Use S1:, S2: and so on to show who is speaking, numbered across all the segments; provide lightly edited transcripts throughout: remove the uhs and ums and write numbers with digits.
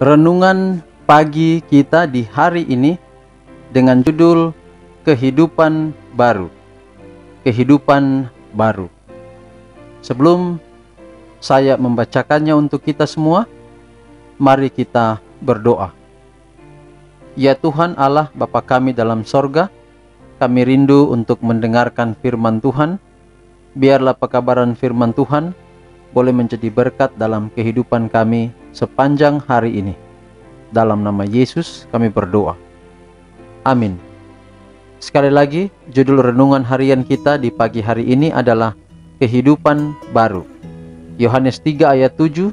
S1: Renungan pagi kita di hari ini dengan judul Kehidupan Baru. Kehidupan Baru. Sebelum saya membacakannya untuk kita semua, mari kita berdoa. Ya Tuhan Allah Bapa kami dalam sorga, kami rindu untuk mendengarkan firman Tuhan. Biarlah pekabaran firman Tuhan boleh menjadi berkat dalam kehidupan kami sepanjang hari ini. Dalam nama Yesus kami berdoa. Amin. Sekali lagi, judul renungan harian kita di pagi hari ini adalah Kehidupan Baru. Yohanes 3 ayat 7,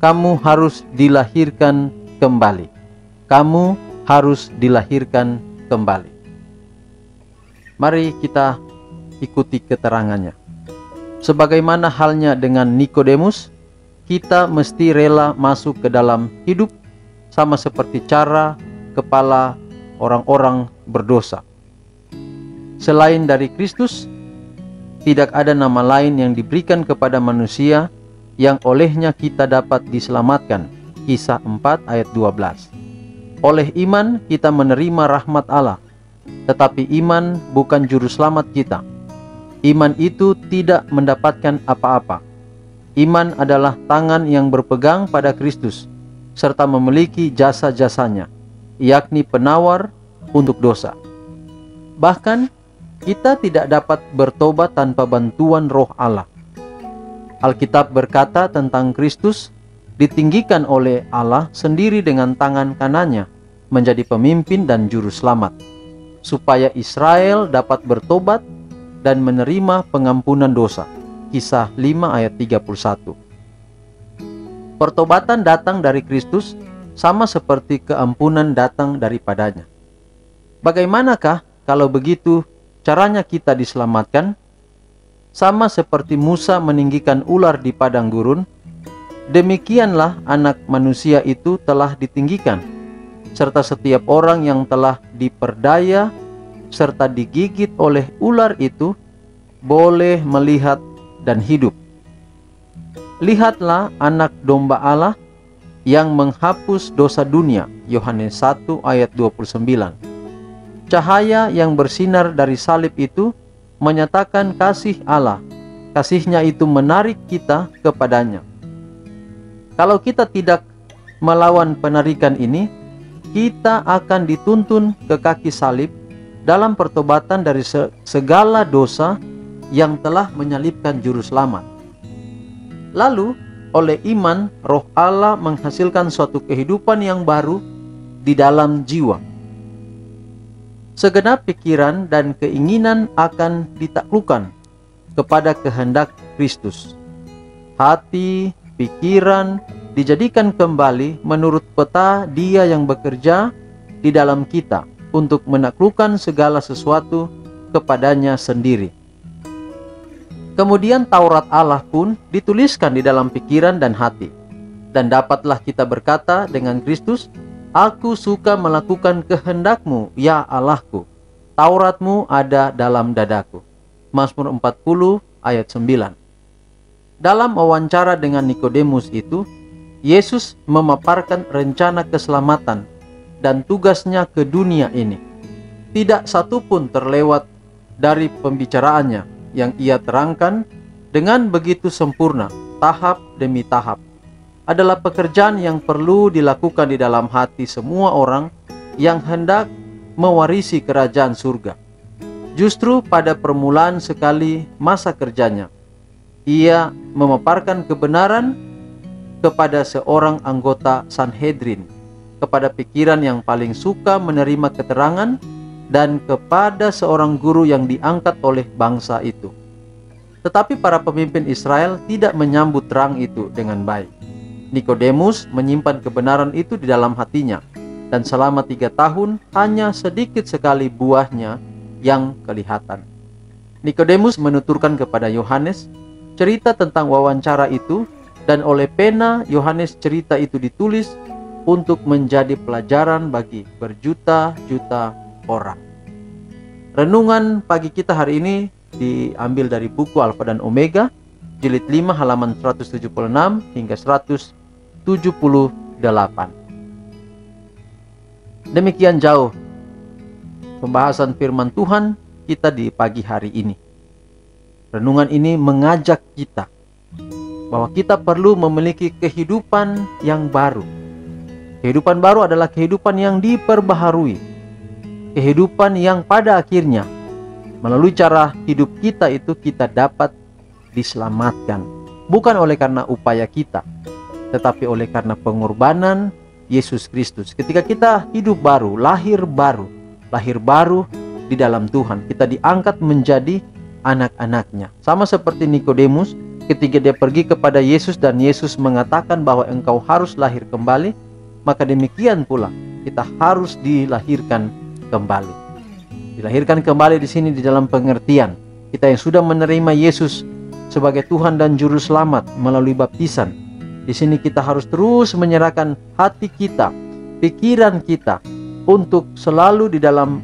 S1: kamu harus dilahirkan kembali. Kamu harus dilahirkan kembali. Mari kita ikuti keterangannya. Sebagaimana halnya dengan Nikodemus, kita mesti rela masuk ke dalam hidup sama seperti cara kepala orang-orang berdosa. Selain dari Kristus, tidak ada nama lain yang diberikan kepada manusia yang olehnya kita dapat diselamatkan. Kisah 4 ayat 12. Oleh iman kita menerima rahmat Allah, tetapi iman bukan juru selamat kita. Iman itu tidak mendapatkan apa-apa. Iman adalah tangan yang berpegang pada Kristus, serta memiliki jasa-jasanya, yakni penawar untuk dosa. Bahkan, kita tidak dapat bertobat tanpa bantuan Roh Allah. Alkitab berkata tentang Kristus ditinggikan oleh Allah sendiri dengan tangan kanannya, menjadi pemimpin dan juru selamat, supaya Israel dapat bertobat dan menerima pengampunan dosa. Kisah 5 ayat 31. Pertobatan datang dari Kristus sama seperti keampunan datang daripadanya. Bagaimanakah kalau begitu caranya kita diselamatkan? Sama seperti Musa meninggikan ular di padang gurun, demikianlah anak manusia itu telah ditinggikan, serta setiap orang yang telah diperdaya serta digigit oleh ular itu boleh melihat dan hidup. Lihatlah anak domba Allah yang menghapus dosa dunia. Yohanes 1 ayat 29. Cahaya yang bersinar dari salib itu menyatakan kasih Allah. Kasihnya itu menarik kita kepadanya. Kalau kita tidak melawan penarikan ini, kita akan dituntun ke kaki salib dalam pertobatan dari segala dosa yang telah menyalibkan juru selamat. Lalu, oleh iman, Roh Allah menghasilkan suatu kehidupan yang baru di dalam jiwa. Segenap pikiran dan keinginan akan ditaklukkan kepada kehendak Kristus. Hati, pikiran dijadikan kembali menurut peta Dia yang bekerja di dalam kita untuk menaklukkan segala sesuatu kepadanya sendiri. Kemudian Taurat Allah pun dituliskan di dalam pikiran dan hati. Dan dapatlah kita berkata dengan Kristus, aku suka melakukan kehendak-Mu, ya Allahku. Taurat-Mu ada dalam dadaku. Mazmur 40 ayat 9. Dalam wawancara dengan Nikodemus itu, Yesus memaparkan rencana keselamatan dan tugasnya ke dunia ini. Tidak satu pun terlewat dari pembicaraannya yang ia terangkan dengan begitu sempurna, tahap demi tahap. Adalah pekerjaan yang perlu dilakukan di dalam hati semua orang yang hendak mewarisi kerajaan surga. Justru pada permulaan sekali masa kerjanya, ia memaparkan kebenaran kepada seorang anggota Sanhedrin, kepada pikiran yang paling suka menerima keterangan, dan kepada seorang guru yang diangkat oleh bangsa itu. Tetapi para pemimpin Israel tidak menyambut terang itu dengan baik. Nikodemus menyimpan kebenaran itu di dalam hatinya, dan selama 3 tahun hanya sedikit sekali buahnya yang kelihatan. Nikodemus menuturkan kepada Yohanes cerita tentang wawancara itu, dan oleh pena Yohanes cerita itu ditulis untuk menjadi pelajaran bagi berjuta-juta orang. Renungan pagi kita hari ini diambil dari buku Alfa dan Omega, jilid 5 halaman 176 hingga 178. Demikian jauh pembahasan firman Tuhan kita di pagi hari ini. Renungan ini mengajak kita bahwa kita perlu memiliki kehidupan yang baru. Kehidupan baru adalah kehidupan yang diperbaharui. Kehidupan yang pada akhirnya melalui cara hidup kita itu kita dapat diselamatkan. Bukan oleh karena upaya kita, tetapi oleh karena pengorbanan Yesus Kristus. Ketika kita hidup baru, lahir baru di dalam Tuhan, kita diangkat menjadi anak-anaknya. Sama seperti Nikodemus, ketika dia pergi kepada Yesus dan Yesus mengatakan bahwa engkau harus lahir kembali, maka demikian pula kita harus dilahirkan kembali. Dilahirkan kembali di sini di dalam pengertian kita yang sudah menerima Yesus sebagai Tuhan dan Juru Selamat melalui baptisan. Di sini kita harus terus menyerahkan hati kita, pikiran kita untuk selalu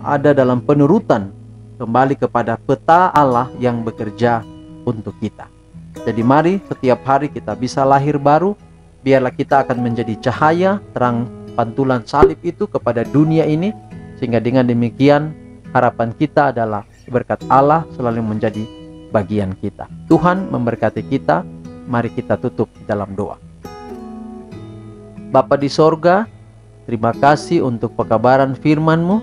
S1: ada dalam penurutan kembali kepada peta Allah yang bekerja untuk kita. Jadi mari setiap hari kita bisa lahir baru. Biarlah kita akan menjadi cahaya terang pantulan salib itu kepada dunia ini, sehingga dengan demikian harapan kita adalah berkat Allah selalu menjadi bagian kita. Tuhan memberkati kita. Mari kita tutup dalam doa. Bapa di sorga, terima kasih untuk pekabaran firman-Mu.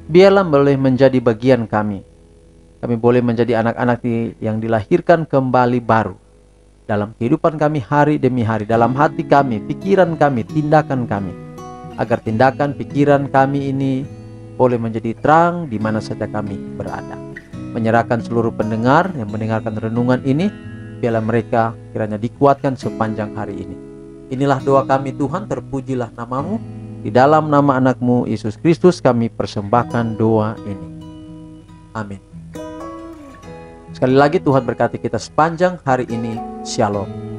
S1: Biarlah boleh menjadi bagian kami. Kami boleh menjadi anak-anak yang dilahirkan kembali baru dalam kehidupan kami hari demi hari, dalam hati kami, pikiran kami, tindakan kami, agar tindakan pikiran kami ini boleh menjadi terang di mana saja kami berada. Menyerahkan seluruh pendengar yang mendengarkan renungan ini, biarlah mereka kiranya dikuatkan sepanjang hari ini. Inilah doa kami Tuhan, terpujilah nama-Mu. Di dalam nama anak-Mu Yesus Kristus kami persembahkan doa ini. Amin. Sekali lagi Tuhan berkati kita sepanjang hari ini. Shalom.